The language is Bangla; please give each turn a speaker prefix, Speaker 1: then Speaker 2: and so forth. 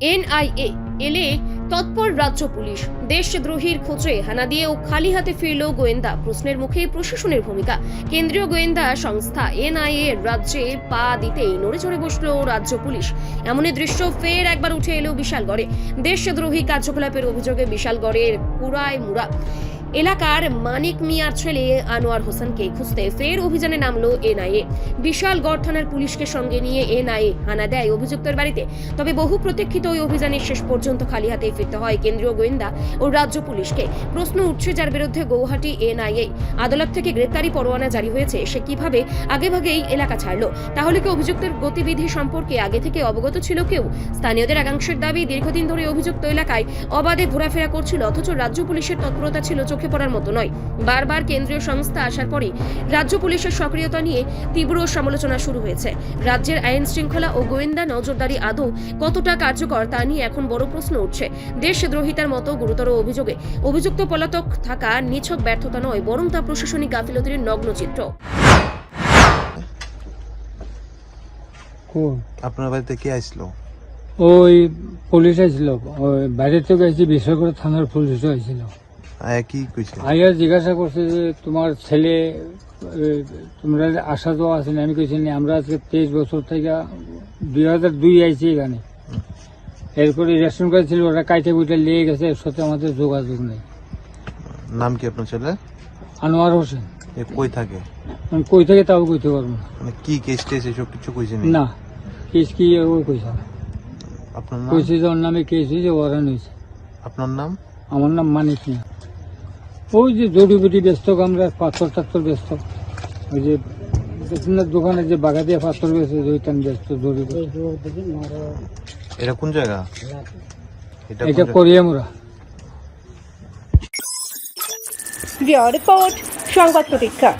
Speaker 1: এনআইএ এলে তৎপর রাজ্য পুলিশ, দেশদ্রোহীর খোঁজে হানা দিয়ে ও খালি হাতে ফিরল গোয়েন্দা। প্রশ্নের মুখে প্রশাসনের ভূমিকা। কেন্দ্রীয় গোয়েন্দা সংস্থা এনআইএ রাজ্যে পা দিতেই নড়েচড়ে বসল রাজ্য পুলিশ। এমনই দৃশ্য ফের একবার উঠে এলো বিশালগড়ে। দেশদ্রোহী কার্যকলাপের অভিযোগে বিশালগড়ের কুড়ায় মুড়া এলাকার মানিক মিয়ার ছেলে আনোয়ার হোসেনকে খুঁজতে ফের অভিযানে নামলো এনআইএ। বিশালগড় থানার পুলিশকে সঙ্গে নিয়ে এনআইএ হানা দেয় অভিযুক্তের বাড়িতে। তবে বহু প্রতীক্ষিত ওই অভিযানের শেষ পর্যন্ত খালি হাতে ফিরতে হয় কেন্দ্রীয় গোয়েন্দা ও রাজ্য পুলিশকে। প্রশ্ন উঠছে, যার বিরুদ্ধে গৌহাটি এনআইএ আদালত থেকে গ্রেপ্তারি পরোয়ানা জারি হয়েছে, সে কিভাবে আগেভাগেই এলাকা ছাড়লো? তাহলে কি অভিযুক্তের গতিবিধি সম্পর্কে আগে থেকে অবগত ছিল কেউ? স্থানীয়দের একাংশের দাবি, দীর্ঘদিন ধরে অভিযুক্ত এলাকায় অবাধে ঘোরাফেরা করছিল, অথচ রাজ্য পুলিশের তৎপরতা ছিল চোখে পড়ার মতো নয়। বারবার কেন্দ্রীয় সংস্থা আসার পরই রাজ্য পুলিশের সক্রিয়তা নিয়ে তীব্র সমালোচনা শুরু হয়েছে। রাজ্যের আইন শৃঙ্খলা ও গোয়েন্দা নজরদারি আদৌ কতটা কার্যকর তা নিয়ে এখন বড় প্রশ্ন উঠছে। দেশদ্রোহিতার মতো গুরুতর অভিযোগে অভিযুক্ত পলাতক থাকা নিছক ব্যর্থতা নয়, বরং তা প্রশাসনিক গাফিলতির নগ্ন চিত্র।
Speaker 2: আপনার বাড়িতে কে আসলো?
Speaker 3: ওই পুলিশ আসছিল, ওই বাইরে থেকে এসে বিশালগড় থানার পুলিশ আসছিল।
Speaker 2: কি কইছে?
Speaker 3: আইয়া জিজ্ঞাসা করছে যে তোমার ছেলে তোমরা আসা তো আসেনি। আমি কইছি না, আমরা আজকে 23 বছর থেকে 2002 আইছি এখানে। এরপরে রেশন কার্ড ছিল, ওরা কাইটে কুইটে নিয়ে গেছে, এর সাথে আমাদের যোগাযোগ নেই।
Speaker 2: নাম কি আপনার ছেলে?
Speaker 3: আনোয়ার হোসেন।
Speaker 2: কই থাকে?
Speaker 3: আমি কই থেকে তাও কইতে পারবো না।
Speaker 2: মানে কি কেস টেস এসব কিছু কইছে
Speaker 3: না, কেস কি ওই কইছে না।
Speaker 2: আপনার নাম?
Speaker 3: কইছে যে ওর নামে কেস হয়েছে, ওয়ারেন্ট হয়েছে।
Speaker 2: আপনার নাম?
Speaker 3: আমার নাম মানিক মিয়া। ওই যে জড়িবুটি ব্যস্ত, আমরা পাথর টাথর ব্যস্ত। ওই যে দোকানে যে বাগা দিয়ে পাথর বেছে ওইটান ব্যস্ত জড়িবুটি।
Speaker 2: এটা কোন জায়গা?
Speaker 3: এটা করিয়ামুড়া।
Speaker 1: রিপোর্ট সংবাদ প্রতীক্ষা।